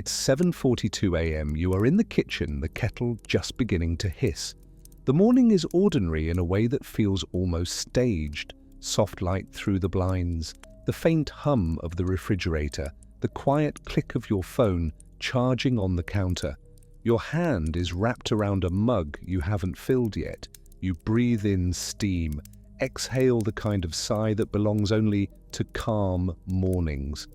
It's 7:42 a.m. You are in the kitchen, the kettle just beginning to hiss. The morning is ordinary in a way that feels almost staged. Soft light through the blinds, the faint hum of the refrigerator, the quiet click of your phone charging on the counter. Your hand is wrapped around a mug you haven't filled yet. You breathe in steam, exhale the kind of sigh that belongs only to calm mornings.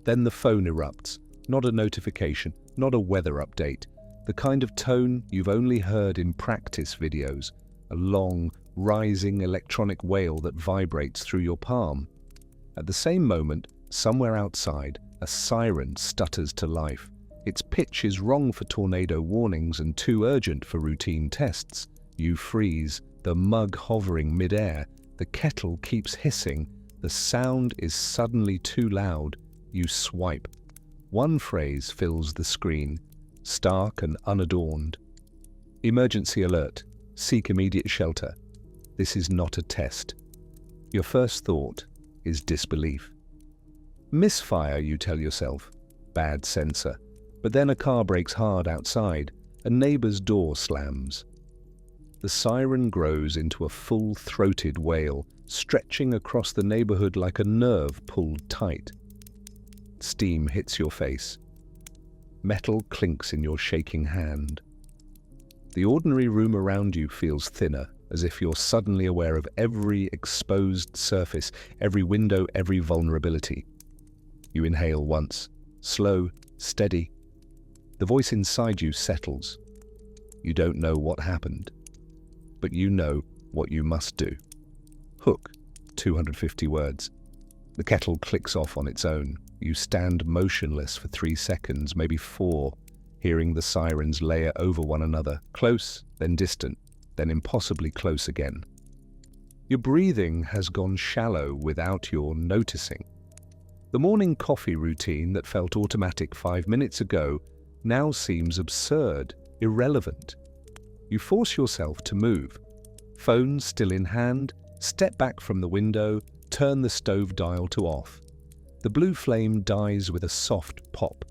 Then the phone erupts. Not a notification, not a weather update. The kind of tone you've only heard in practice videos. A long, rising electronic wail that vibrates through your palm. At the same moment, somewhere outside, a siren stutters to life. Its pitch is wrong for tornado warnings and too urgent for routine tests. You freeze, the mug hovering mid-air. The kettle keeps hissing. The sound is suddenly too loud. You swipe. One phrase fills the screen, stark and unadorned. Emergency alert. Seek immediate shelter. This is not a test. Your first thought is disbelief. Misfire, you tell yourself. Bad sensor. But then a car brakes hard outside. A neighbor's door slams. The siren grows into a full-throated wail, stretching across the neighborhood like a nerve pulled tight. Steam hits your face. Metal clinks in your shaking hand. The ordinary room around you feels thinner, as if you're suddenly aware of every exposed surface, every window, every vulnerability. You inhale once, slow, steady. The voice inside you settles. You don't know what happened, but you know what you must do. Hook, 250 words. The kettle clicks off on its own. You stand motionless for 3 seconds, maybe 4, hearing the sirens layer over one another, close, then distant, then impossibly close again. Your breathing has gone shallow without your noticing. The morning coffee routine that felt automatic 5 minutes ago now seems absurd, irrelevant. You force yourself to move. Phone still in hand, step back from the window, turn the stove dial to off. The blue flame dies with a soft pop.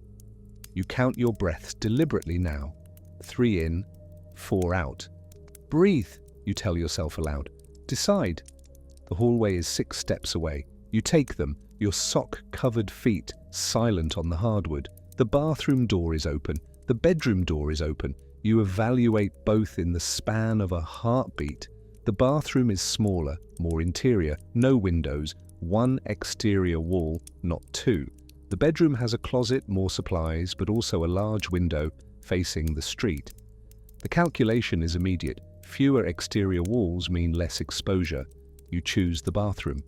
You count your breaths deliberately now. 3 in, 4 out. Breathe, you tell yourself aloud. Decide. The hallway is 6 steps away. You take them, your sock-covered feet silent on the hardwood. The bathroom door is open. The bedroom door is open. You evaluate both in the span of a heartbeat. The bathroom is smaller, more interior, no windows, 1 exterior wall, not 2. The bedroom has a closet, more supplies, but also a large window facing the street. The calculation is immediate. Fewer exterior walls mean less exposure. You choose the bathroom.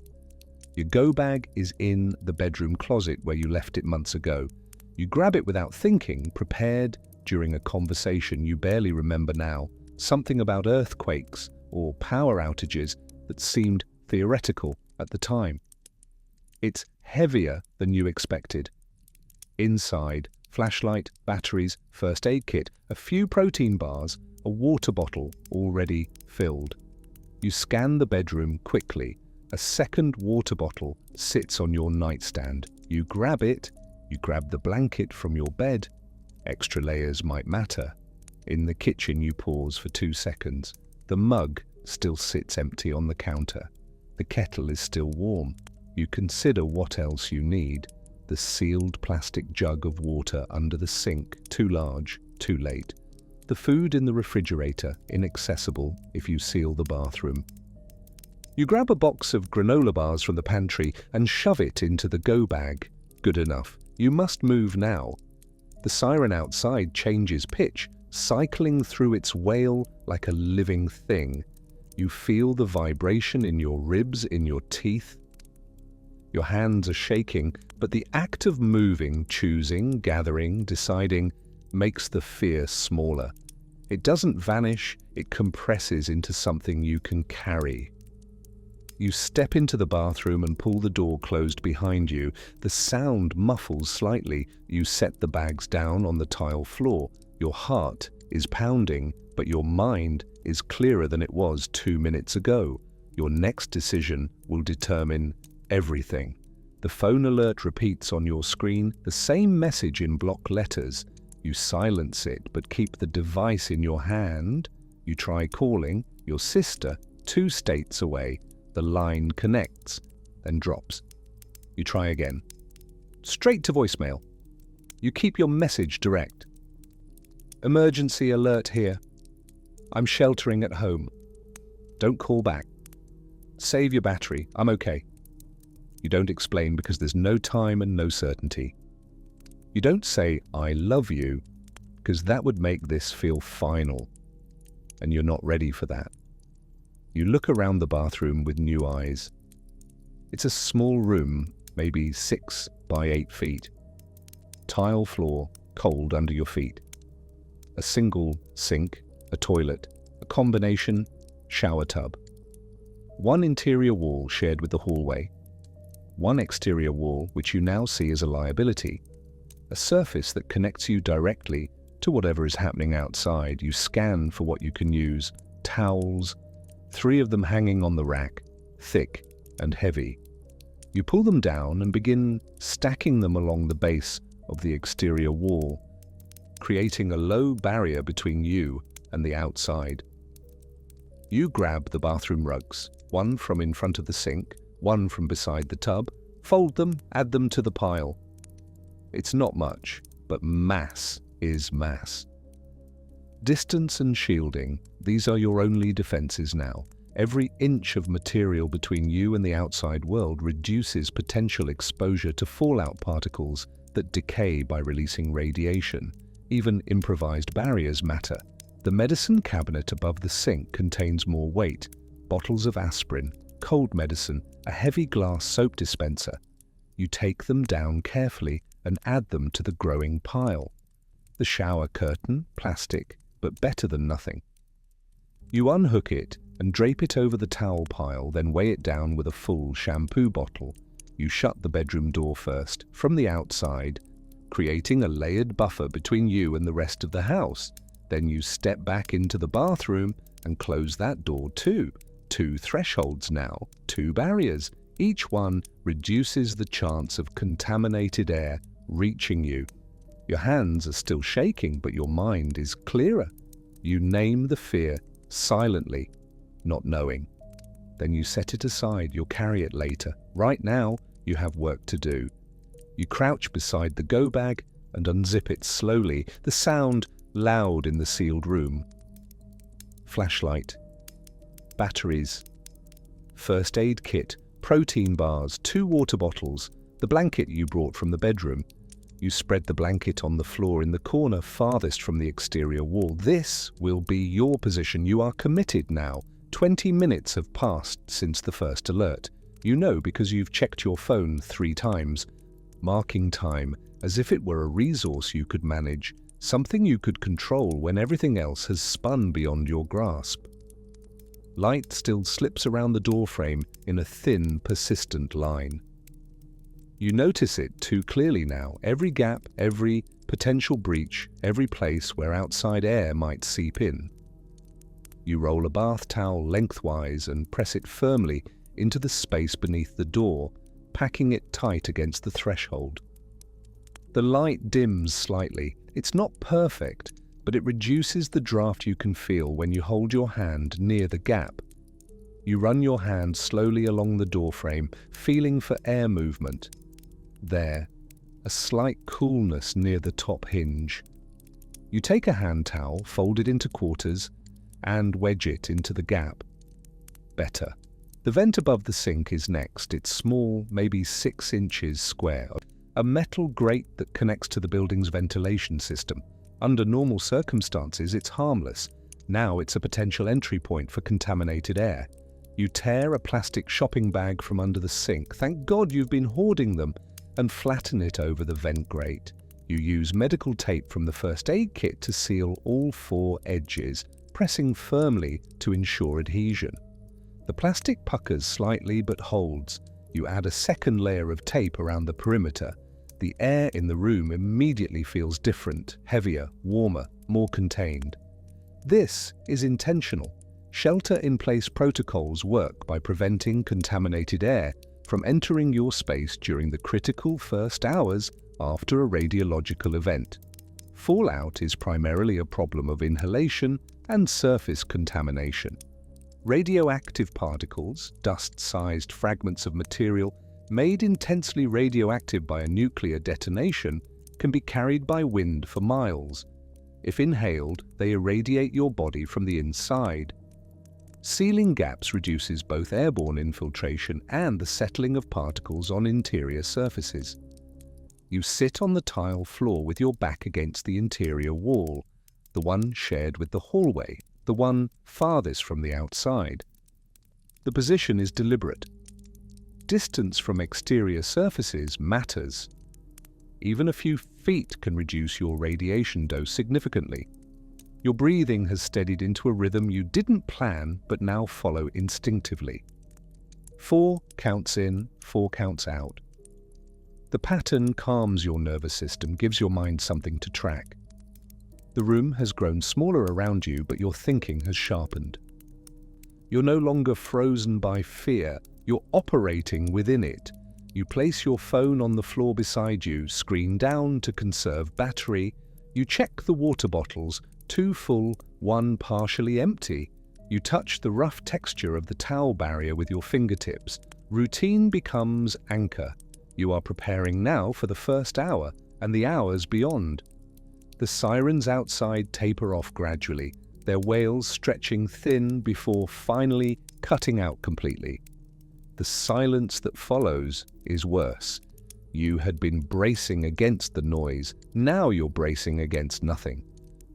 Your go bag is in the bedroom closet where you left it months ago. You grab it without thinking, prepared during a conversation you barely remember now, something about earthquakes or power outages that seemed theoretical at the time. It's heavier than you expected. Inside, flashlight, batteries, first aid kit, a few protein bars, a water bottle already filled. You scan the bedroom quickly. A second water bottle sits on your nightstand. You grab it. You grab the blanket from your bed. Extra layers might matter. In the kitchen, you pause for 2 seconds. The mug still sits empty on the counter. The kettle is still warm. You consider what else you need. The sealed plastic jug of water under the sink, too large, too late. The food in the refrigerator, inaccessible if you seal the bathroom. You grab a box of granola bars from the pantry and shove it into the go bag. Good enough. You must move now. The siren outside changes pitch, cycling through its wail like a living thing. You feel the vibration in your ribs, in your teeth. Your hands are shaking, but the act of moving, choosing, gathering, deciding, makes the fear smaller. It doesn't vanish, it compresses into something you can carry. You step into the bathroom and pull the door closed behind you. The sound muffles slightly. You set the bags down on the tile floor. Your heart is pounding, but your mind is clearer than it was 2 minutes ago. Your next decision will determine everything. The phone alert repeats on your screen, the same message in block letters. You silence it, but keep the device in your hand. You try calling your sister 2 states away. The line connects, then drops. You try again. Straight to voicemail. You keep your message direct. Emergency alert here. I'm sheltering at home. Don't call back. Save your battery. I'm okay. You don't explain because there's no time and no certainty. You don't say, I love you, because that would make this feel final, and you're not ready for that. You look around the bathroom with new eyes. It's a small room, maybe 6 by 8 feet. Tile floor, cold under your feet. A single sink, a toilet, a combination shower tub. One interior wall shared with the hallway. One exterior wall, which you now see as a liability. A surface that connects you directly to whatever is happening outside. You scan for what you can use. Towels, 3 of them hanging on the rack, thick and heavy. You pull them down and begin stacking them along the base of the exterior wall, creating a low barrier between you and the outside. You grab the bathroom rugs, one from in front of the sink, one from beside the tub, fold them, add them to the pile. It's not much, but mass is mass. Distance and shielding, these are your only defenses now. Every inch of material between you and the outside world reduces potential exposure to fallout particles that decay by releasing radiation. Even improvised barriers matter. The medicine cabinet above the sink contains more weight, bottles of aspirin, cold medicine, a heavy glass soap dispenser. You take them down carefully and add them to the growing pile. The shower curtain, plastic, but better than nothing. You unhook it and drape it over the towel pile, then weigh it down with a full shampoo bottle. You shut the bedroom door first, from the outside, creating a layered buffer between you and the rest of the house. Then you step back into the bathroom and close that door too. 2 thresholds now, 2 barriers. Each one reduces the chance of contaminated air reaching you. Your hands are still shaking, but your mind is clearer. You name the fear silently, not knowing. Then you set it aside. You'll carry it later. Right now, you have work to do. You crouch beside the go bag and unzip it slowly, the sound loud in the sealed room. Flashlight, batteries, first aid kit, protein bars, 2 water bottles, the blanket you brought from the bedroom. You spread the blanket on the floor in the corner farthest from the exterior wall. This will be your position. You are committed now. 20 minutes have passed since the first alert. You know because you've checked your phone 3 times, marking time as if it were a resource you could manage, something you could control when everything else has spun beyond your grasp. Light still slips around the doorframe in a thin, persistent line. You notice it too clearly now, every gap, every potential breach, every place where outside air might seep in. You roll a bath towel lengthwise and press it firmly into the space beneath the door, packing it tight against the threshold. The light dims slightly. It's not perfect, but it reduces the draft you can feel when you hold your hand near the gap. You run your hand slowly along the doorframe, feeling for air movement. There, a slight coolness near the top hinge. You take a hand towel, fold it into quarters, and wedge it into the gap. Better. The vent above the sink is next. It's small, maybe 6 inches square. A metal grate that connects to the building's ventilation system. Under normal circumstances, it's harmless. Now it's a potential entry point for contaminated air. You tear a plastic shopping bag from under the sink. Thank God you've been hoarding them, and flatten it over the vent grate. You use medical tape from the first aid kit to seal all 4 edges, pressing firmly to ensure adhesion. The plastic puckers slightly but holds. You add a second layer of tape around the perimeter. The air in the room immediately feels different, heavier, warmer, more contained. This is intentional. Shelter-in-place protocols work by preventing contaminated air from entering your space during the critical first hours after a radiological event. Fallout is primarily a problem of inhalation and surface contamination. Radioactive particles, dust-sized fragments of material made intensely radioactive by a nuclear detonation, can be carried by wind for miles. If inhaled, they irradiate your body from the inside. Sealing gaps reduces both airborne infiltration and the settling of particles on interior surfaces. You sit on the tile floor with your back against the interior wall, the one shared with the hallway, the one farthest from the outside. The position is deliberate. Distance from exterior surfaces matters. Even a few feet can reduce your radiation dose significantly. Your breathing has steadied into a rhythm you didn't plan but now follow instinctively. 4 counts in, 4 counts out. The pattern calms your nervous system, gives your mind something to track. The room has grown smaller around you, but your thinking has sharpened. You're no longer frozen by fear, you're operating within it. You place your phone on the floor beside you, screen down to conserve battery. You check the water bottles, 2 full, 1 partially empty. You touch the rough texture of the towel barrier with your fingertips. Routine becomes anchor. You are preparing now for the first hour and the hours beyond. The sirens outside taper off gradually, their wails stretching thin before finally cutting out completely. The silence that follows is worse. You had been bracing against the noise, now you're bracing against nothing.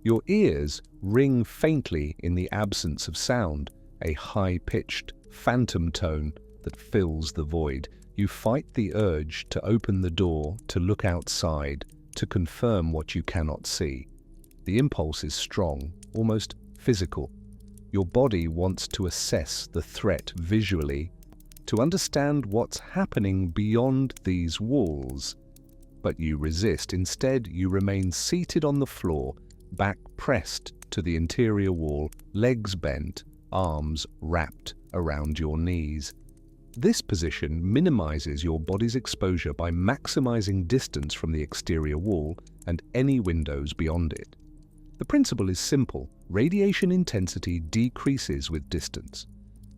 Your ears ring faintly in the absence of sound, a high-pitched, phantom tone that fills the void. You fight the urge to open the door, to look outside, to confirm what you cannot see. The impulse is strong, almost physical. Your body wants to assess the threat visually, to understand what's happening beyond these walls. But you resist. Instead, you remain seated on the floor, back pressed to the interior wall, legs bent, arms wrapped around your knees. This position minimizes your body's exposure by maximizing distance from the exterior wall and any windows beyond it. The principle is simple. Radiation intensity decreases with distance.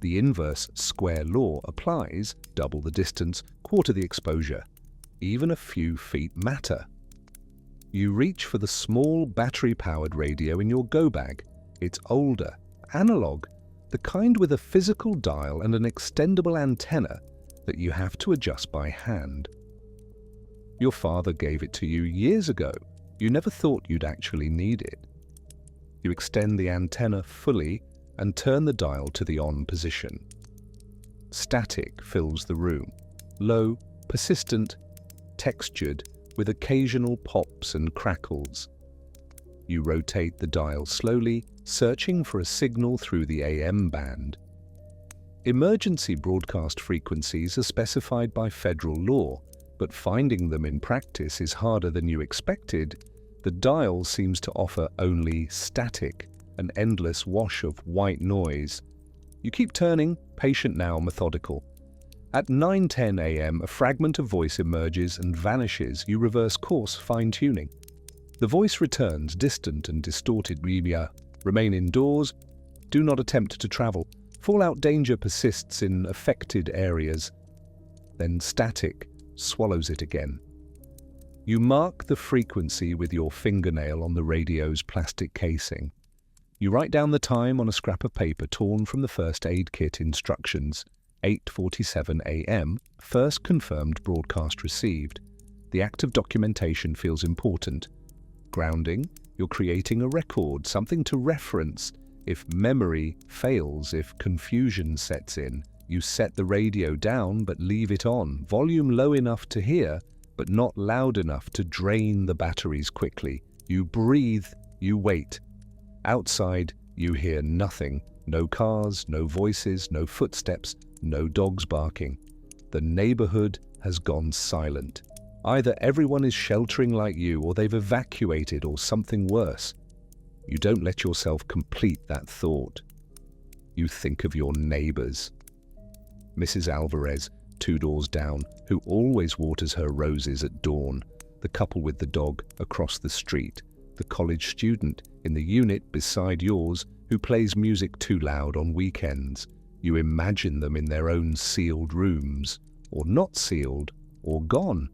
The inverse square law applies: double the distance, quarter the exposure. Even a few feet matter. You reach for the small battery-powered radio in your go bag. It's older, analog, the kind with a physical dial and an extendable antenna that you have to adjust by hand. Your father gave it to you years ago. You never thought you'd actually need it. You extend the antenna fully and turn the dial to the on position. Static fills the room, low, persistent, textured, with occasional pops and crackles. You rotate the dial slowly, searching for a signal through the AM band. Emergency broadcast frequencies are specified by federal law, but finding them in practice is harder than you expected. The dial seems to offer only static, an endless wash of white noise. You keep turning, patient now, methodical. At 9:10 AM, a fragment of voice emerges and vanishes. You reverse course, fine-tuning. The voice returns, distant and distorted. Remain indoors. Do not attempt to travel. Fallout danger persists in affected areas. Then static swallows it again. You mark the frequency with your fingernail on the radio's plastic casing. You write down the time on a scrap of paper torn from the first aid kit instructions. 8:47 AM, first confirmed broadcast received. The act of documentation feels important. Grounding, you're creating a record, something to reference. If memory fails, if confusion sets in, you set the radio down but leave it on, volume low enough to hear, but not loud enough to drain the batteries quickly. You breathe, you wait. Outside, you hear nothing. No cars, no voices, no footsteps, no dogs barking. The neighborhood has gone silent. Either everyone is sheltering like you, or they've evacuated, or something worse. You don't let yourself complete that thought. You think of your neighbors. Mrs. Alvarez, 2 doors down, who always waters her roses at dawn, the couple with the dog across the street, the college student in the unit beside yours who plays music too loud on weekends. You imagine them in their own sealed rooms, or not sealed, or gone.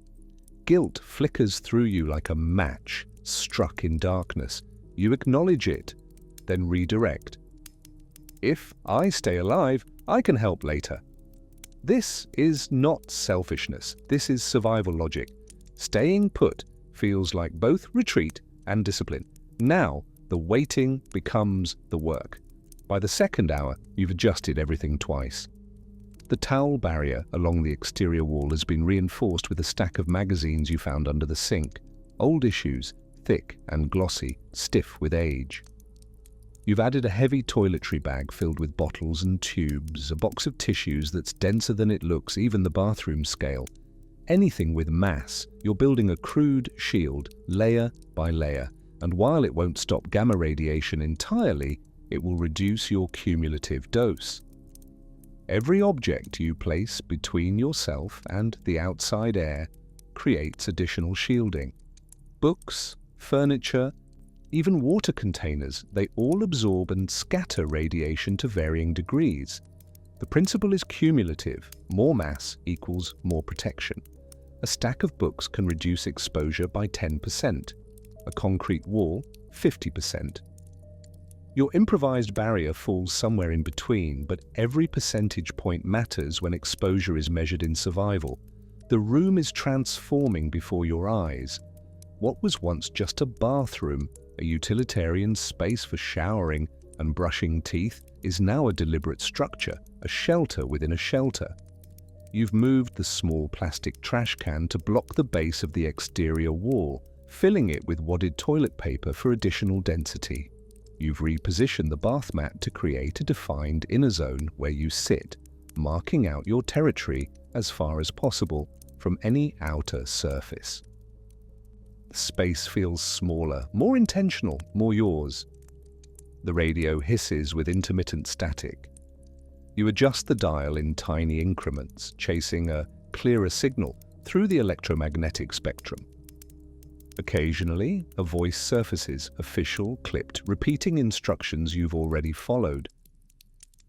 Guilt flickers through you like a match struck in darkness. You acknowledge it, then redirect. If I stay alive, I can help later. This is not selfishness. This is survival logic. Staying put feels like both retreat and discipline. Now, the waiting becomes the work. By the second hour, you've adjusted everything twice. The towel barrier along the exterior wall has been reinforced with a stack of magazines you found under the sink. Old issues, thick and glossy, stiff with age. You've added a heavy toiletry bag filled with bottles and tubes, a box of tissues that's denser than it looks, even the bathroom scale. Anything with mass, you're building a crude shield, layer by layer, and while it won't stop gamma radiation entirely, it will reduce your cumulative dose. Every object you place between yourself and the outside air creates additional shielding. Books, furniture, even water containers, they all absorb and scatter radiation to varying degrees. The principle is cumulative. More mass equals more protection. A stack of books can reduce exposure by 10%. A concrete wall, 50%. Your improvised barrier falls somewhere in between, but every percentage point matters when exposure is measured in survival. The room is transforming before your eyes. What was once just a bathroom, a utilitarian space for showering and brushing teeth, is now a deliberate structure, a shelter within a shelter. You've moved the small plastic trash can to block the base of the exterior wall, filling it with wadded toilet paper for additional density. You've repositioned the bath mat to create a defined inner zone where you sit, marking out your territory as far as possible from any outer surface. The space feels smaller, more intentional, more yours. The radio hisses with intermittent static. You adjust the dial in tiny increments, chasing a clearer signal through the electromagnetic spectrum. Occasionally, a voice surfaces, official, clipped, repeating instructions you've already followed.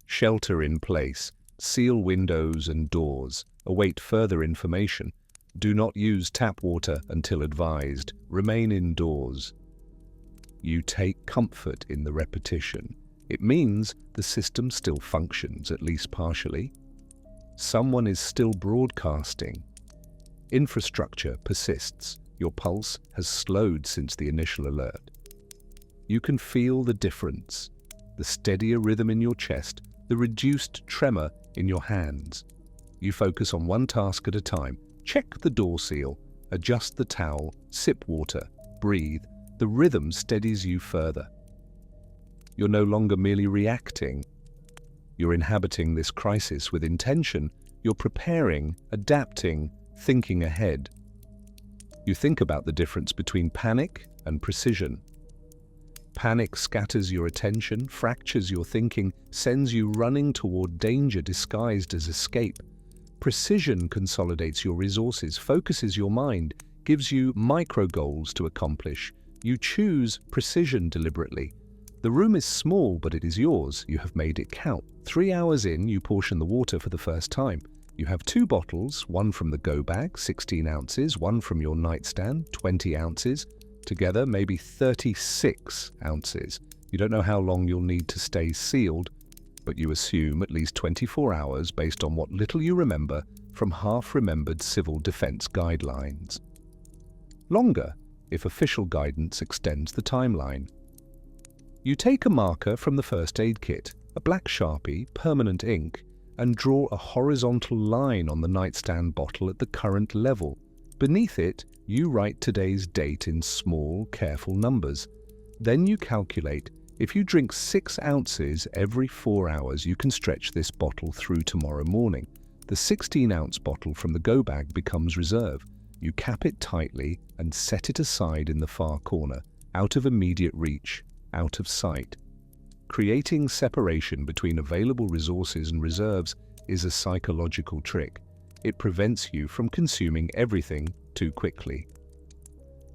Shelter in place, seal windows and doors, await further information. Do not use tap water until advised. Remain indoors. You take comfort in the repetition. It means the system still functions, at least partially. Someone is still broadcasting. Infrastructure persists. Your pulse has slowed since the initial alert. You can feel the difference. The steadier rhythm in your chest, the reduced tremor in your hands. You focus on one task at a time. Check the door seal, adjust the towel, sip water, breathe. The rhythm steadies you further. You're no longer merely reacting. You're inhabiting this crisis with intention. You're preparing, adapting, thinking ahead. You think about the difference between panic and precision. Panic scatters your attention, fractures your thinking, sends you running toward danger disguised as escape. Precision consolidates your resources, focuses your mind, gives you micro goals to accomplish. You choose precision deliberately. The room is small, but it is yours. You have made it count. 3 hours in, you portion the water for the first time. You have 2 bottles, one from the go bag, 16 ounces, one from your nightstand, 20 ounces. Together, maybe 36 ounces. You don't know how long you'll need to stay sealed, but you assume at least 24 hours based on what little you remember from half-remembered civil defense guidelines. Longer, if official guidance extends the timeline. You take a marker from the first aid kit, a black Sharpie, permanent ink, and draw a horizontal line on the nightstand bottle at the current level. Beneath it, you write today's date in small, careful numbers. Then you calculate, if you drink 6 ounces every 4 hours, you can stretch this bottle through tomorrow morning. The 16-ounce bottle from the go bag becomes reserve. You cap it tightly and set it aside in the far corner, out of immediate reach, out of sight. Creating separation between available resources and reserves is a psychological trick. It prevents you from consuming everything too quickly.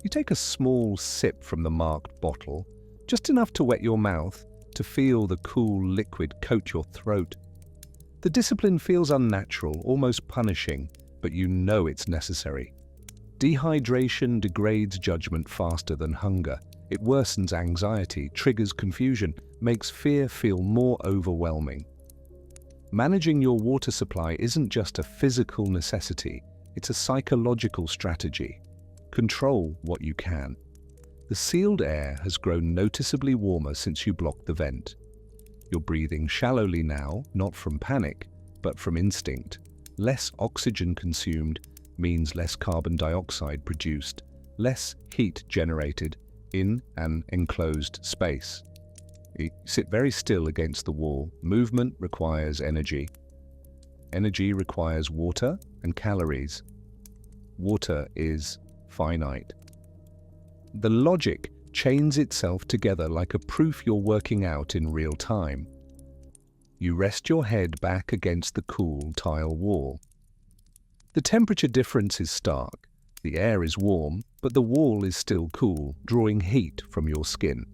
You take a small sip from the marked bottle, just enough to wet your mouth, to feel the cool liquid coat your throat. The discipline feels unnatural, almost punishing, but you know it's necessary. Dehydration degrades judgment faster than hunger. It worsens anxiety, triggers confusion, makes fear feel more overwhelming. Managing your water supply isn't just a physical necessity, it's a psychological strategy. Control what you can. The sealed air has grown noticeably warmer since you blocked the vent. You're breathing shallowly now, not from panic, but from instinct. Less oxygen consumed means less carbon dioxide produced, less heat generated in an enclosed space. You sit very still against the wall. Movement requires energy. Energy requires water and calories. Water is finite. The logic chains itself together like a proof you're working out in real time. You rest your head back against the cool tile wall. The temperature difference is stark. The air is warm, but the wall is still cool, drawing heat from your skin.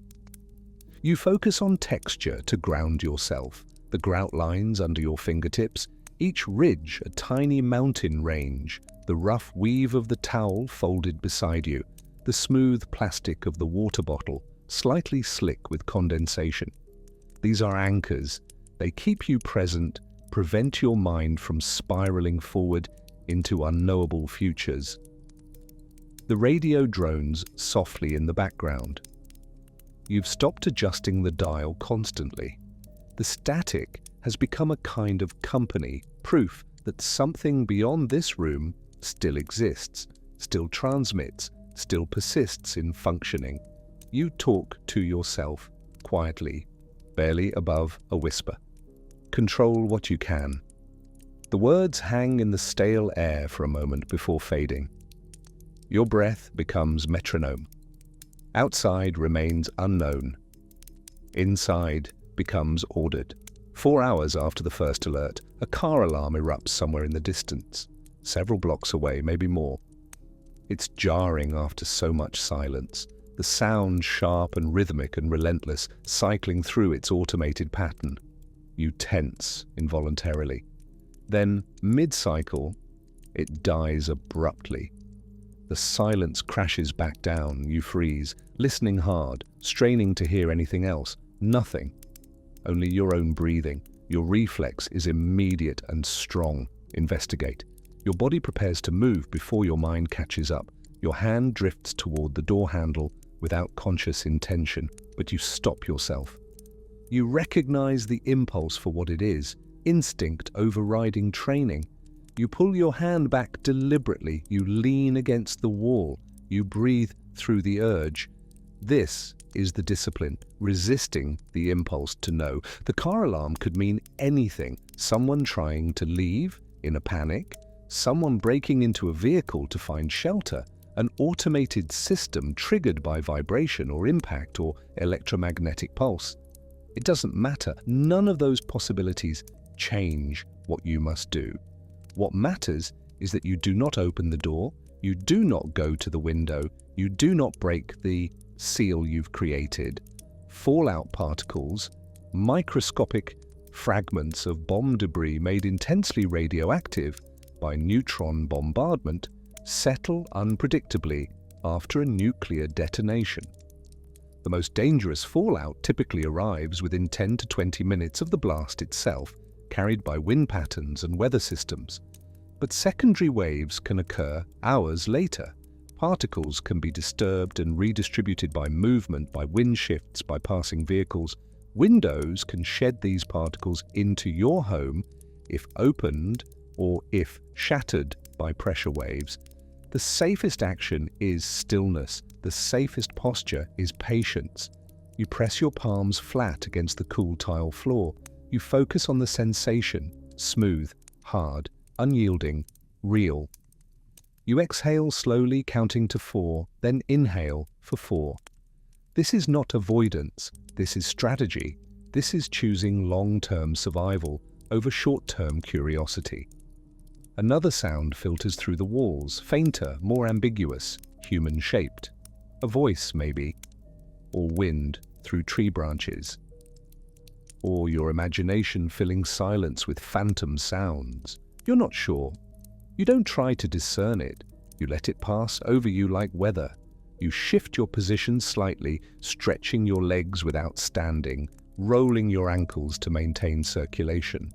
You focus on texture to ground yourself, the grout lines under your fingertips, each ridge a tiny mountain range, the rough weave of the towel folded beside you, the smooth plastic of the water bottle, slightly slick with condensation. These are anchors. They keep you present, prevent your mind from spiraling forward into unknowable futures. The radio drones softly in the background. You've stopped adjusting the dial constantly. The static has become a kind of company, proof that something beyond this room still exists, still transmits, still persists in functioning. You talk to yourself, quietly, barely above a whisper. Control what you can. The words hang in the stale air for a moment before fading. Your breath becomes metronome. Outside remains unknown. Inside becomes ordered. 4 hours after the first alert, a car alarm erupts somewhere in the distance, several blocks away, maybe more. It's jarring after so much silence, the sound sharp and rhythmic and relentless, cycling through its automated pattern. You tense involuntarily. Then, mid-cycle, it dies abruptly. The silence crashes back down, you freeze, listening hard, straining to hear anything else. Nothing. Only your own breathing. Your reflex is immediate and strong. Investigate. Your body prepares to move before your mind catches up. Your hand drifts toward the door handle without conscious intention, but you stop yourself. You recognize the impulse for what it is, instinct overriding training. You pull your hand back deliberately, you lean against the wall, you breathe through the urge. This is the discipline, resisting the impulse to know. The car alarm could mean anything. Someone trying to leave in a panic, someone breaking into a vehicle to find shelter, an automated system triggered by vibration or impact or electromagnetic pulse. It doesn't matter. None of those possibilities change what you must do. What matters is that you do not open the door, you do not go to the window, you do not break the seal you've created. Fallout particles, microscopic fragments of bomb debris made intensely radioactive by neutron bombardment, settle unpredictably after a nuclear detonation. The most dangerous fallout typically arrives within 10 to 20 minutes of the blast itself, carried by wind patterns and weather systems. But secondary waves can occur hours later. Particles can be disturbed and redistributed by movement, by wind shifts, by passing vehicles. Windows can shed these particles into your home if opened or if shattered by pressure waves. The safest action is stillness. The safest posture is patience. You press your palms flat against the cool tile floor. You focus on the sensation, smooth, hard, unyielding, real. You exhale slowly, counting to 4, then inhale for 4. This is not avoidance, this is strategy. This is choosing long-term survival over short-term curiosity. Another sound filters through the walls, fainter, more ambiguous, human-shaped. A voice, maybe, or wind through tree branches. Or your imagination filling silence with phantom sounds. You're not sure. You don't try to discern it. You let it pass over you like weather. You shift your position slightly, stretching your legs without standing, rolling your ankles to maintain circulation.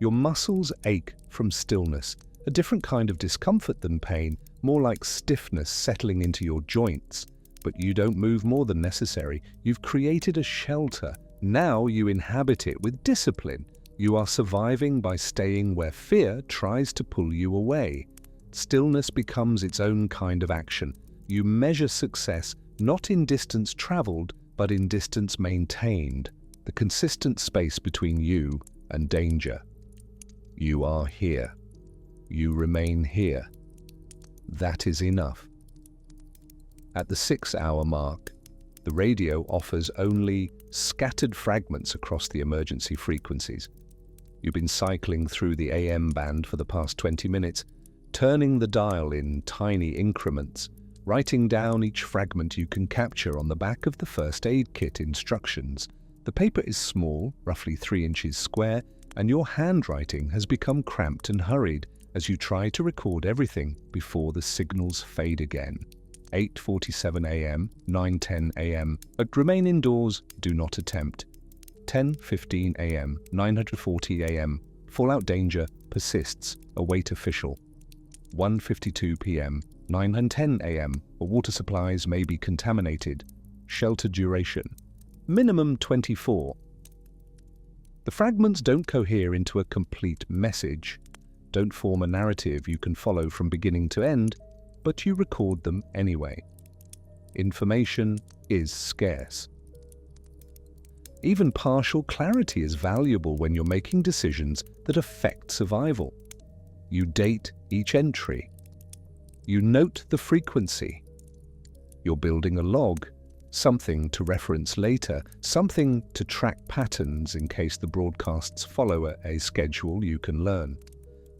Your muscles ache from stillness, a different kind of discomfort than pain, more like stiffness settling into your joints. But you don't move more than necessary. You've created a shelter. Now you inhabit it with discipline. You are surviving by staying where fear tries to pull you away. Stillness becomes its own kind of action. You measure success not in distance traveled, but in distance maintained, the consistent space between you and danger. You are here. You remain here. That is enough. At the 6-hour mark, the radio offers only scattered fragments across the emergency frequencies. You've been cycling through the AM band for the past 20 minutes, turning the dial in tiny increments, writing down each fragment you can capture on the back of the first aid kit instructions. The paper is small, roughly 3 inches square, and your handwriting has become cramped and hurried as you try to record everything before the signals fade again. 8:47 a.m., 9:10 a.m. Remain indoors, do not attempt. 10:15 a.m., 9:40 a.m. Fallout danger persists, await official. 1:52 p.m., 9:10 a.m. Water supplies may be contaminated. Shelter duration. Minimum 24. The fragments don't cohere into a complete message, don't form a narrative you can follow from beginning to end, but you record them anyway. Information is scarce. Even partial clarity is valuable when you're making decisions that affect survival. You date each entry. You note the frequency. You're building a log, something to reference later, something to track patterns in case the broadcasts follow a schedule you can learn.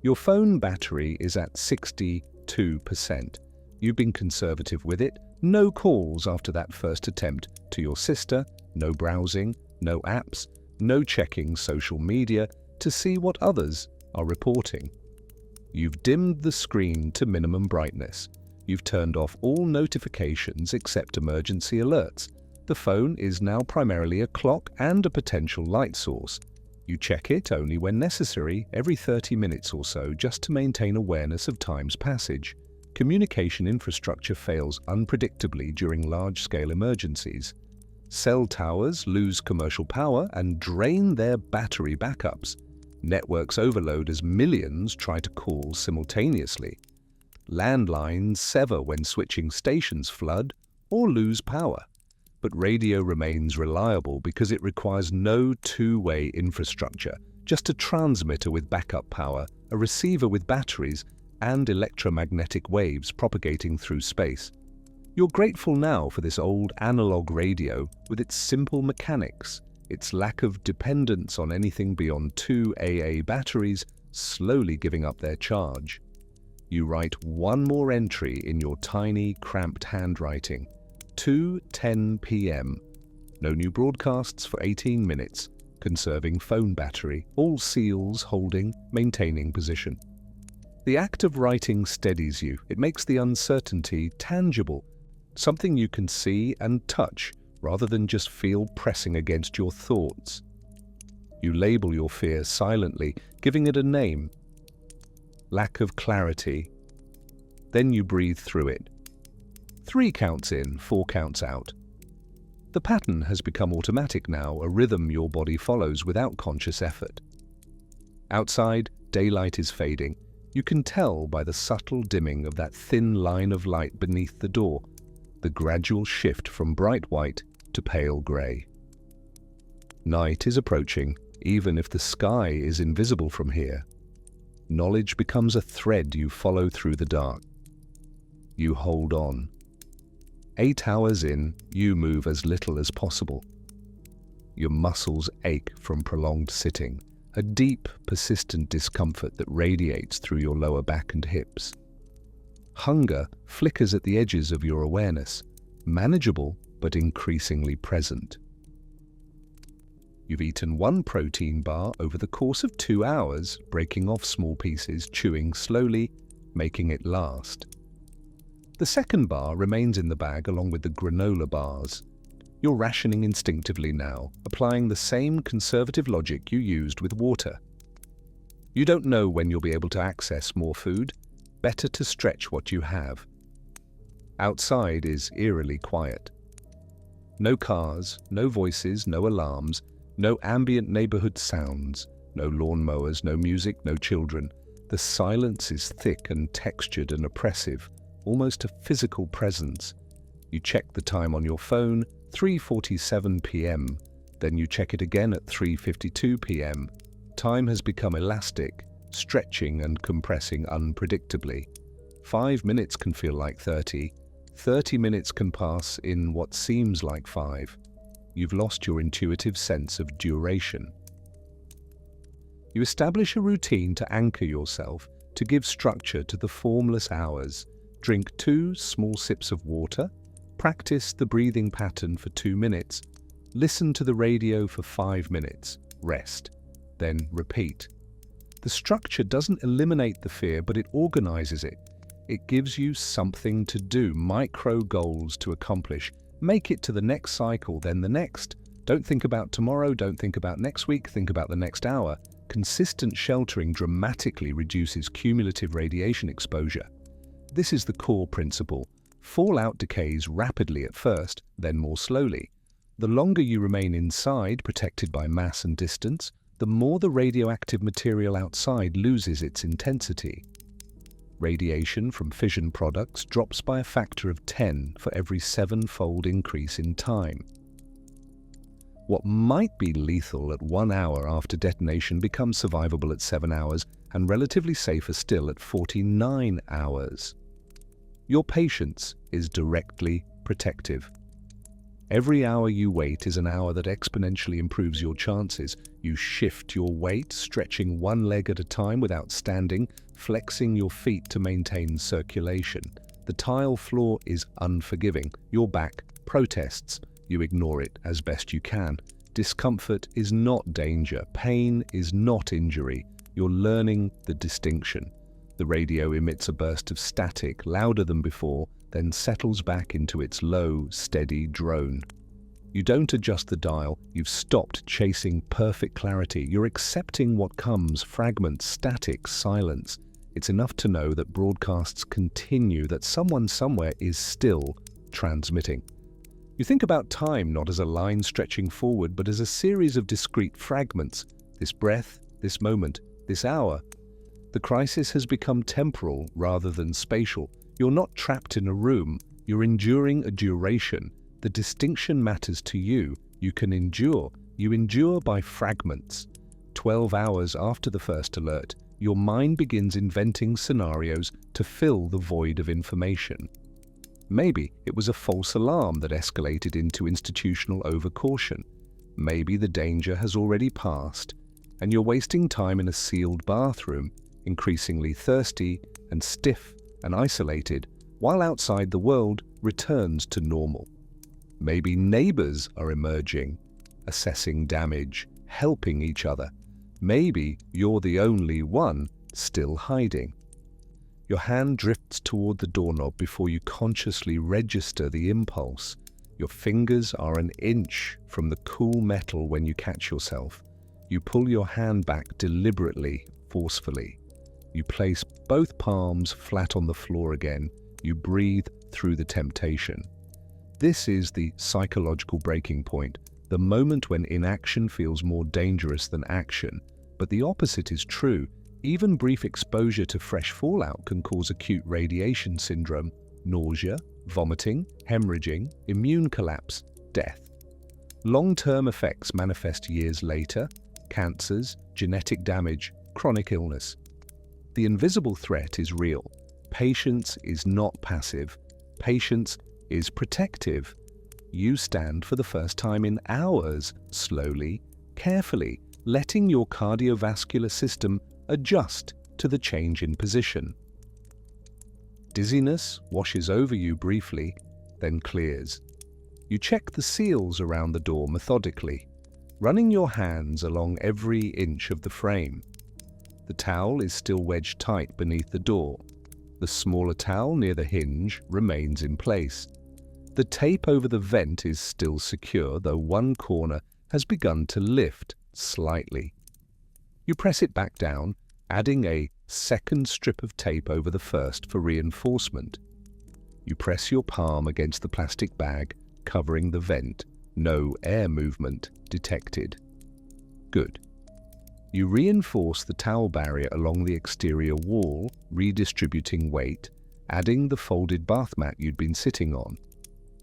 Your phone battery is at 62%. You've been conservative with it. No calls after that first attempt to your sister, no browsing, no apps, no checking social media to see what others are reporting. You've dimmed the screen to minimum brightness. You've turned off all notifications except emergency alerts. The phone is now primarily a clock and a potential light source. You check it only when necessary, every 30 minutes or so, just to maintain awareness of time's passage. Communication infrastructure fails unpredictably during large-scale emergencies. Cell towers lose commercial power and drain their battery backups. Networks overload as millions try to call simultaneously. Landlines sever when switching stations flood or lose power. But radio remains reliable because it requires no two-way infrastructure, just a transmitter with backup power, a receiver with batteries, and electromagnetic waves propagating through space. You're grateful now for this old analog radio with its simple mechanics, its lack of dependence on anything beyond 2 AA batteries slowly giving up their charge. You write one more entry in your tiny, cramped handwriting. 2:10 p.m. No new broadcasts for 18 minutes. Conserving phone battery. All seals holding, maintaining position. The act of writing steadies you. It makes the uncertainty tangible. Something you can see and touch, rather than just feel pressing against your thoughts. You label your fear silently, giving it a name. Lack of clarity. Then you breathe through it. 3 counts in, 4 counts out. The pattern has become automatic now, a rhythm your body follows without conscious effort. Outside, daylight is fading. You can tell by the subtle dimming of that thin line of light beneath the door, the gradual shift from bright white to pale grey. Night is approaching, even if the sky is invisible from here. Knowledge becomes a thread you follow through the dark. You hold on. 8 hours in, you move as little as possible. Your muscles ache from prolonged sitting. a deep, persistent discomfort that radiates through your lower back and hips. Hunger flickers at the edges of your awareness, manageable but increasingly present. You've eaten one protein bar over the course of 2 hours, breaking off small pieces, chewing slowly, making it last. The second bar remains in the bag along with the granola bars. You're rationing instinctively now, applying the same conservative logic you used with water. You don't know when you'll be able to access more food. Better to stretch what you have. Outside is eerily quiet. No cars, no voices, no alarms, no ambient neighborhood sounds, no lawnmowers, no music, no children. The silence is thick and textured and oppressive, almost a physical presence. You check the time on your phone, 3:47 p.m. Then you check it again at 3:52 p.m. Time has become elastic, stretching and compressing unpredictably. 5 minutes can feel like 30. 30 minutes can pass in what seems like 5. You've lost your intuitive sense of duration. You establish a routine to anchor yourself, to give structure to the formless hours. Drink 2 small sips of water, practice the breathing pattern for 2 minutes, listen to the radio for 5 minutes, rest, then repeat. The structure doesn't eliminate the fear, but it organizes it. It gives you something to do, micro goals to accomplish. Make it to the next cycle, then the next. Don't think about tomorrow, don't think about next week, think about the next hour. Consistent sheltering dramatically reduces cumulative radiation exposure. This is the core principle. Fallout decays rapidly at first, then more slowly. The longer you remain inside, protected by mass and distance, the more the radioactive material outside loses its intensity. Radiation from fission products drops by a factor of 10 for every 7-fold increase in time. What might be lethal at 1 hour after detonation becomes survivable at 7 hours and relatively safer still at 49 hours. Your patience is directly protective. Every hour you wait is an hour that exponentially improves your chances. You shift your weight, stretching one leg at a time without standing, flexing your feet to maintain circulation. The tile floor is unforgiving. Your back protests. You ignore it as best you can. Discomfort is not danger. Pain is not injury. You're learning the distinction. The radio emits a burst of static, louder than before, then settles back into its low, steady drone. You don't adjust the dial, you've stopped chasing perfect clarity. You're accepting what comes, fragments, static, silence. It's enough to know that broadcasts continue, that someone somewhere is still transmitting. You think about time not as a line stretching forward, but as a series of discrete fragments. This breath, this moment, this hour. The crisis has become temporal rather than spatial. You're not trapped in a room, you're enduring a duration. The distinction matters to you. You can endure. You endure by fragments. 12 hours after the first alert, your mind begins inventing scenarios to fill the void of information. Maybe it was a false alarm that escalated into institutional overcaution. Maybe the danger has already passed, and you're wasting time in a sealed bathroom, increasingly thirsty and stiff and isolated, while outside the world returns to normal. Maybe neighbors are emerging, assessing damage, helping each other. Maybe you're the only one still hiding. Your hand drifts toward the doorknob before you consciously register the impulse. Your fingers are an inch from the cool metal when you catch yourself. You pull your hand back deliberately, forcefully. You place both palms flat on the floor again. You breathe through the temptation. This is the psychological breaking point, the moment when inaction feels more dangerous than action. But the opposite is true. Even brief exposure to fresh fallout can cause acute radiation syndrome, nausea, vomiting, hemorrhaging, immune collapse, death. Long-term effects manifest years later: cancers, genetic damage, chronic illness. The invisible threat is real. Patience is not passive. Patience is protective. You stand for the first time in hours, slowly, carefully, letting your cardiovascular system adjust to the change in position. Dizziness washes over you briefly, then clears. You check the seals around the door methodically, running your hands along every inch of the frame. The towel is still wedged tight beneath the door. The smaller towel near the hinge remains in place. The tape over the vent is still secure, though one corner has begun to lift slightly. You press it back down, adding a second strip of tape over the first for reinforcement. You press your palm against the plastic bag, covering the vent. No air movement detected. Good. You reinforce the towel barrier along the exterior wall, redistributing weight, adding the folded bath mat you'd been sitting on.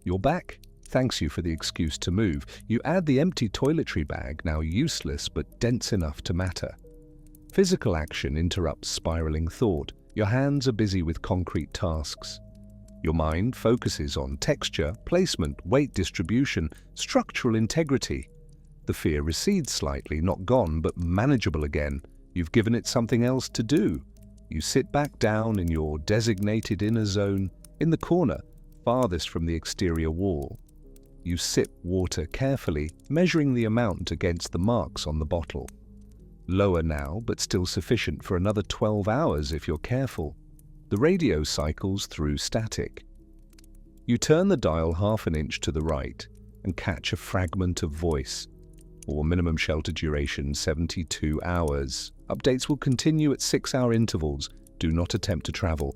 Your back thanks you for the excuse to move. You add the empty toiletry bag, now useless but dense enough to matter. Physical action interrupts spiraling thought. Your hands are busy with concrete tasks. Your mind focuses on texture, placement, weight distribution, structural integrity. The fear recedes slightly, not gone, but manageable again. You've given it something else to do. You sit back down in your designated inner zone, in the corner, farthest from the exterior wall. You sip water carefully, measuring the amount against the marks on the bottle. Lower now, but still sufficient for another 12 hours if you're careful. The radio cycles through static. You turn the dial half an inch to the right and catch a fragment of voice. Or minimum shelter duration 72 hours. Updates will continue at 6-hour intervals. Do not attempt to travel.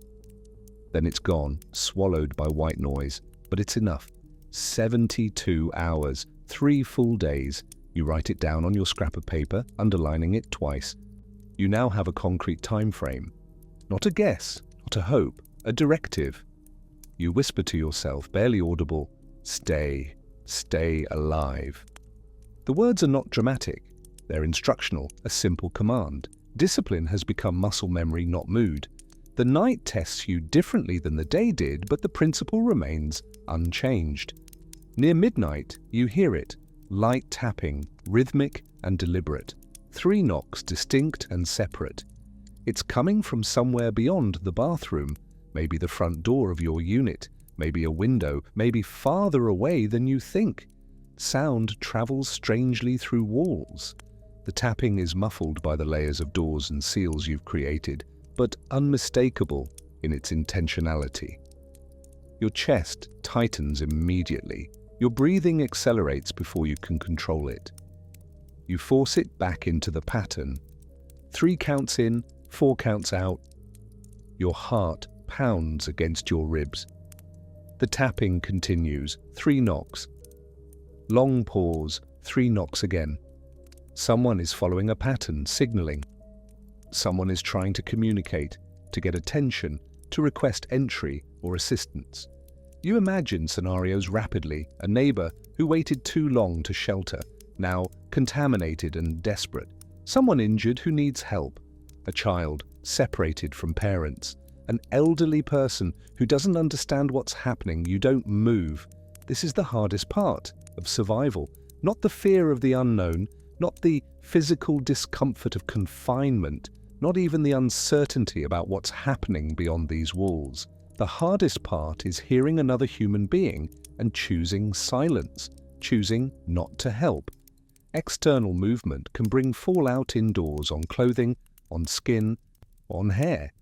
Then it's gone, swallowed by white noise. But it's enough. 72 hours, 3 full days. You write it down on your scrap of paper, underlining it twice. You now have a concrete time frame. Not a guess, not a hope, a directive. You whisper to yourself, barely audible, stay alive. The words are not dramatic. They're instructional, a simple command. Discipline has become muscle memory, not mood. The night tests you differently than the day did, but the principle remains unchanged. Near midnight, you hear it. Light tapping, rhythmic and deliberate. 3 knocks, distinct and separate. It's coming from somewhere beyond the bathroom, maybe the front door of your unit, maybe a window, maybe farther away than you think. Sound travels strangely through walls. The tapping is muffled by the layers of doors and seals you've created, but unmistakable in its intentionality. Your chest tightens immediately. Your breathing accelerates before you can control it. You force it back into the pattern. 3 counts in, 4 counts out. Your heart pounds against your ribs. The tapping continues, 3 knocks. Long pause, 3 knocks again. Someone is following a pattern, signaling. Someone is trying to communicate, to get attention, to request entry or assistance. You imagine scenarios rapidly, a neighbor who waited too long to shelter, now contaminated and desperate. Someone injured who needs help. A child separated from parents. An elderly person who doesn't understand what's happening. You don't move. This is the hardest part of survival. Not the fear of the unknown, not the physical discomfort of confinement, not even the uncertainty about what's happening beyond these walls. The hardest part is hearing another human being and choosing silence, choosing not to help. External movement can bring fallout indoors on clothing, on skin, on hair.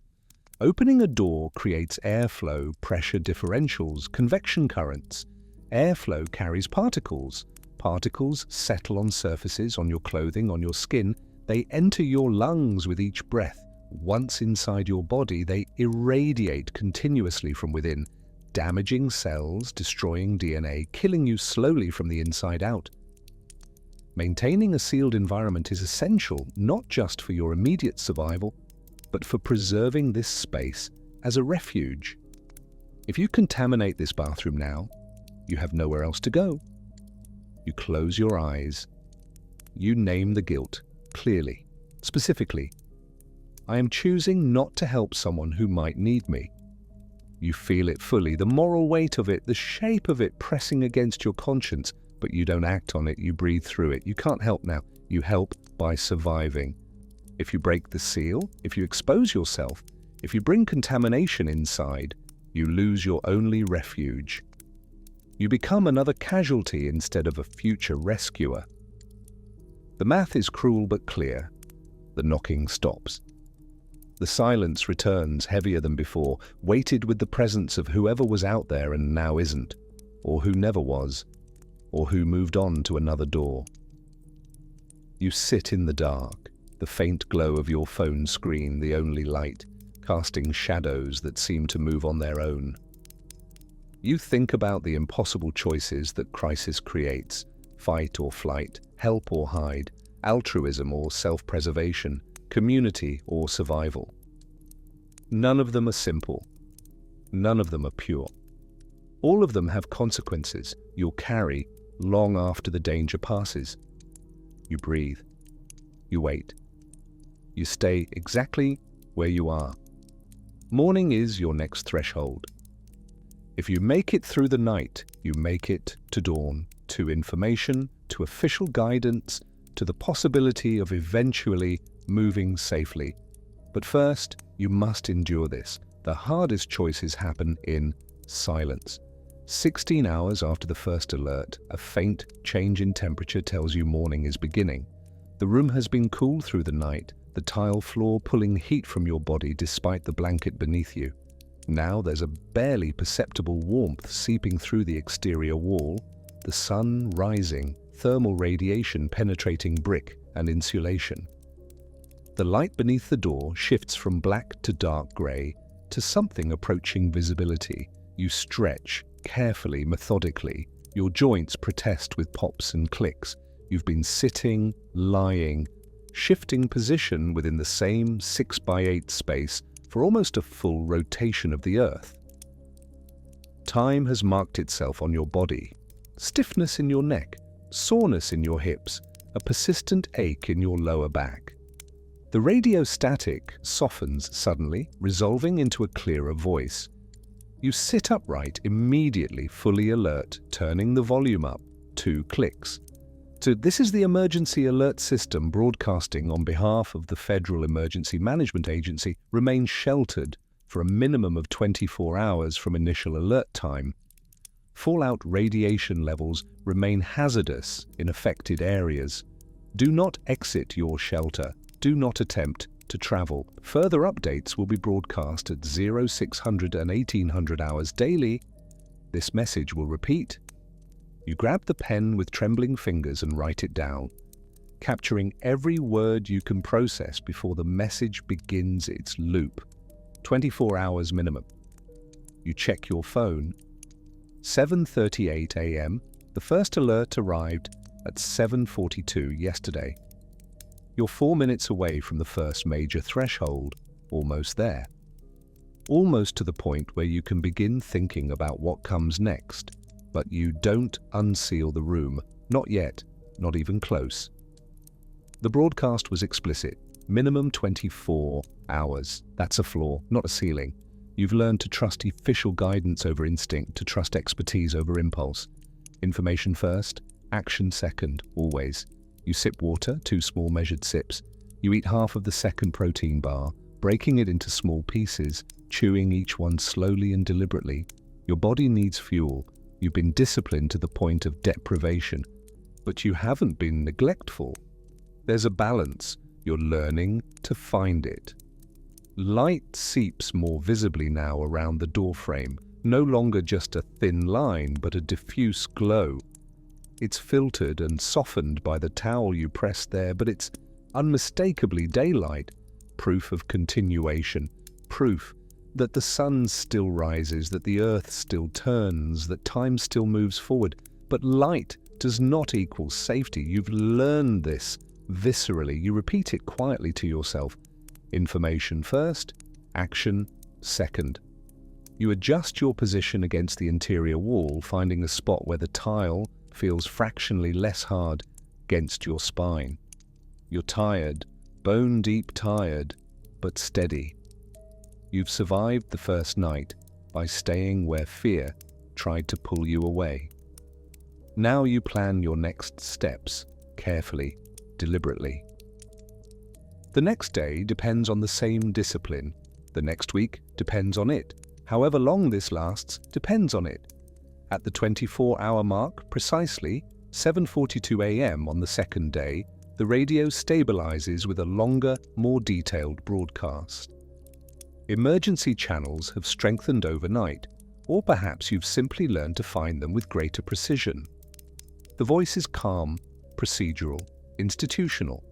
Opening a door creates airflow, pressure differentials, convection currents. Airflow carries particles. Particles settle on surfaces, on your clothing, on your skin. They enter your lungs with each breath. Once inside your body, they irradiate continuously from within, damaging cells, destroying DNA, killing you slowly from the inside out. Maintaining a sealed environment is essential, not just for your immediate survival, but for preserving this space as a refuge. If you contaminate this bathroom now, you have nowhere else to go. You close your eyes. You name the guilt, clearly, specifically. I am choosing not to help someone who might need me. You feel it fully, the moral weight of it, the shape of it pressing against your conscience. but you don't act on it, you breathe through it. You can't help now. You help by surviving. If you break the seal, if you expose yourself, if you bring contamination inside, you lose your only refuge. You become another casualty instead of a future rescuer. The math is cruel but clear. The knocking stops. The silence returns heavier than before, weighted with the presence of whoever was out there and now isn't, or who never was, or who moved on to another door. You sit in the dark, the faint glow of your phone screen the only light, casting shadows that seem to move on their own. You think about the impossible choices that crisis creates: fight or flight, help or hide, altruism or self-preservation, community or survival. None of them are simple. None of them are pure. All of them have consequences you'll carry long after the danger passes. You breathe. You wait. You stay exactly where you are. Morning is your next threshold. If you make it through the night, you make it to dawn, to information, to official guidance, to the possibility of eventually moving safely. But first, you must endure this. The hardest choices happen in silence. 16 hours after the first alert, a faint change in temperature tells you morning is beginning. The room has been cooled through the night, the tile floor pulling heat from your body despite the blanket beneath you. Now there's a barely perceptible warmth seeping through the exterior wall, the sun rising, thermal radiation penetrating brick and insulation. The light beneath the door shifts from black to dark grey to something approaching visibility. You stretch, carefully, methodically. Your joints protest with pops and clicks. You've been sitting, lying, shifting position within the same 6x8 space for almost a full rotation of the Earth. Time has marked itself on your body. Stiffness in your neck, soreness in your hips, a persistent ache in your lower back. The radio static softens suddenly, resolving into a clearer voice. You sit upright, immediately fully alert, turning the volume up. 2 clicks. So this is the emergency alert system broadcasting on behalf of the Federal Emergency Management Agency. Remain sheltered for a minimum of 24 hours from initial alert time. Fallout radiation levels remain hazardous in affected areas. Do not exit your shelter. Do not attempt to travel. Further updates will be broadcast at 0600 and 1800 hours daily. This message will repeat. You grab the pen with trembling fingers and write it down, capturing every word you can process before the message begins its loop. 24 hours minimum. You check your phone. 7:38 a.m. The first alert arrived at 7:42 yesterday. You're 4 minutes away from the first major threshold, almost there. Almost to the point where you can begin thinking about what comes next. But you don't unseal the room. Not yet, not even close. The broadcast was explicit. Minimum 24 hours. That's a floor, not a ceiling. You've learned to trust official guidance over instinct, to trust expertise over impulse. Information first, action second, always. You sip water, 2 small measured sips. You eat half of the second protein bar, breaking it into small pieces, chewing each one slowly and deliberately. Your body needs fuel. You've been disciplined to the point of deprivation, but you haven't been neglectful. There's a balance. You're learning to find it. Light seeps more visibly now around the doorframe, no longer just a thin line, but a diffuse glow. It's filtered and softened by the towel you pressed there, but it's unmistakably daylight, proof of continuation, proof that the sun still rises, that the earth still turns, that time still moves forward. But light does not equal safety. You've learned this viscerally. You repeat it quietly to yourself. Information first, action second. You adjust your position against the interior wall, finding a spot where the tile feels fractionally less hard against your spine. You're tired, bone-deep tired, but steady. You've survived the first night by staying where fear tried to pull you away. Now you plan your next steps, carefully, deliberately. The next day depends on the same discipline. The next week depends on it. However long this lasts depends on it. At the 24-hour mark, precisely 7:42 a.m. on the second day, the radio stabilizes with a longer, more detailed broadcast. Emergency channels have strengthened overnight, or perhaps you've simply learned to find them with greater precision. The voice is calm, procedural, institutional.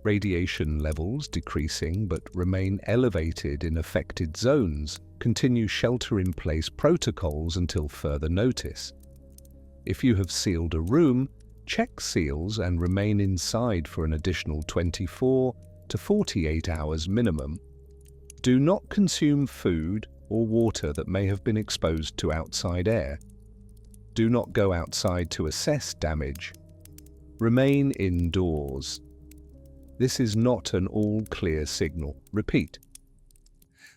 Radiation levels decreasing but remain elevated in affected zones. Continue shelter-in-place protocols until further notice. If you have sealed a room, check seals and remain inside for an additional 24 to 48 hours minimum. Do not consume food or water that may have been exposed to outside air. Do not go outside to assess damage. Remain indoors. This is not an all-clear signal. Repeat.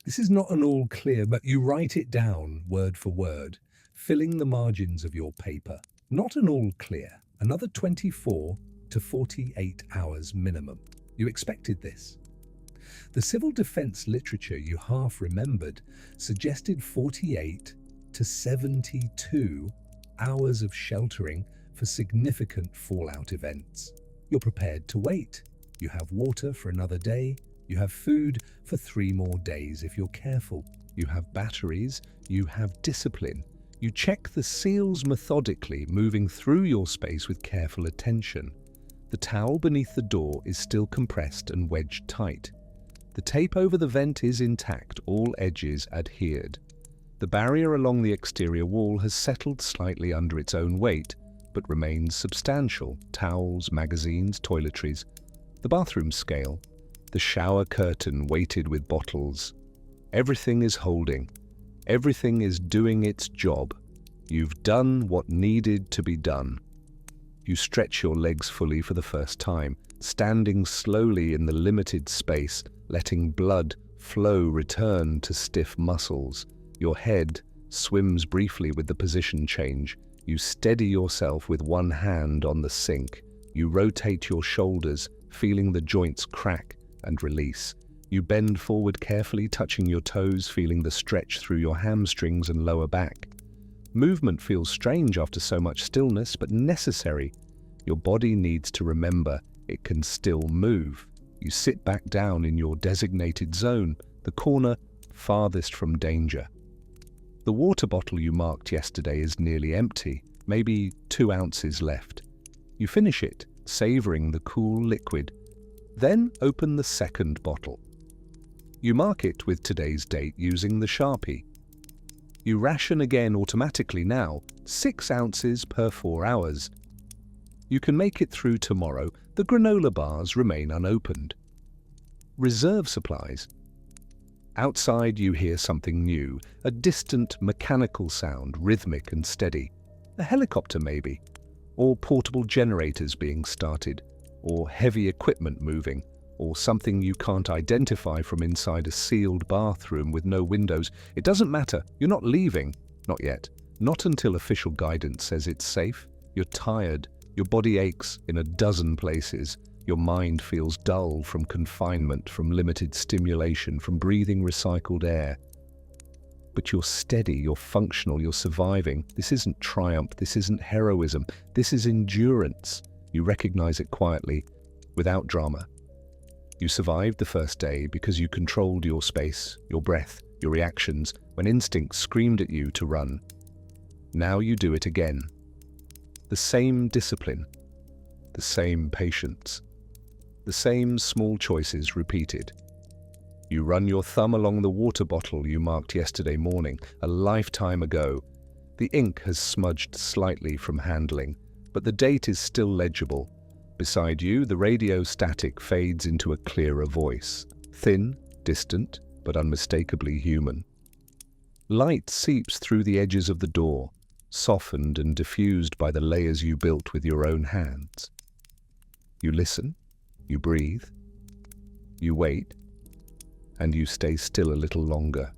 This is not an all-clear, but you write it down word for word, filling the margins of your paper. Not an all-clear. Another 24 to 48 hours minimum. You expected this. The civil defense literature you half remembered suggested 48 to 72 hours of sheltering for significant fallout events. You're prepared to wait. You have water for another day. You have food for 3 more days if you're careful. You have batteries. You have discipline. You check the seals methodically, moving through your space with careful attention. The towel beneath the door is still compressed and wedged tight. The tape over the vent is intact, all edges adhered. The barrier along the exterior wall has settled slightly under its own weight, but remains substantial. Towels, magazines, toiletries. The bathroom scale. The shower curtain weighted with bottles. Everything is holding. Everything is doing its job. You've done what needed to be done. You stretch your legs fully for the first time, standing slowly in the limited space, letting blood flow return to stiff muscles. Your head swims briefly with the position change. You steady yourself with one hand on the sink. You rotate your shoulders, feeling the joints crack and release. You bend forward carefully, touching your toes, feeling the stretch through your hamstrings and lower back. Movement feels strange after so much stillness, but necessary. Your body needs to remember it can still move. You sit back down in your designated zone, the corner farthest from danger. The water bottle you marked yesterday is nearly empty, maybe 2 ounces left. You finish it, savoring the cool liquid. Then open the second bottle. You mark it with today's date using the Sharpie. You ration again automatically now, 6 ounces per 4 hours. You can make it through tomorrow. The granola bars remain unopened. Reserve supplies. Outside you hear something new, a distant mechanical sound, rhythmic and steady. A helicopter maybe, or portable generators being started, or heavy equipment moving, or something you can't identify from inside a sealed bathroom with no windows. It doesn't matter. You're not leaving. Not yet. Not until official guidance says it's safe. You're tired. Your body aches in a dozen places. Your mind feels dull from confinement, from limited stimulation, from breathing recycled air. But you're steady, you're functional, you're surviving. This isn't triumph, this isn't heroism, this is endurance. You recognize it quietly, without drama. You survived the first day because you controlled your space, your breath, your reactions, when instinct screamed at you to run. Now you do it again. The same discipline, the same patience, the same small choices repeated. You run your thumb along the water bottle you marked yesterday morning, a lifetime ago. The ink has smudged slightly from handling, but the date is still legible. Beside you, the radio static fades into a clearer voice, thin, distant, but unmistakably human. Light seeps through the edges of the door, softened and diffused by the layers you built with your own hands. You listen, you breathe, you wait, and you stay still a little longer.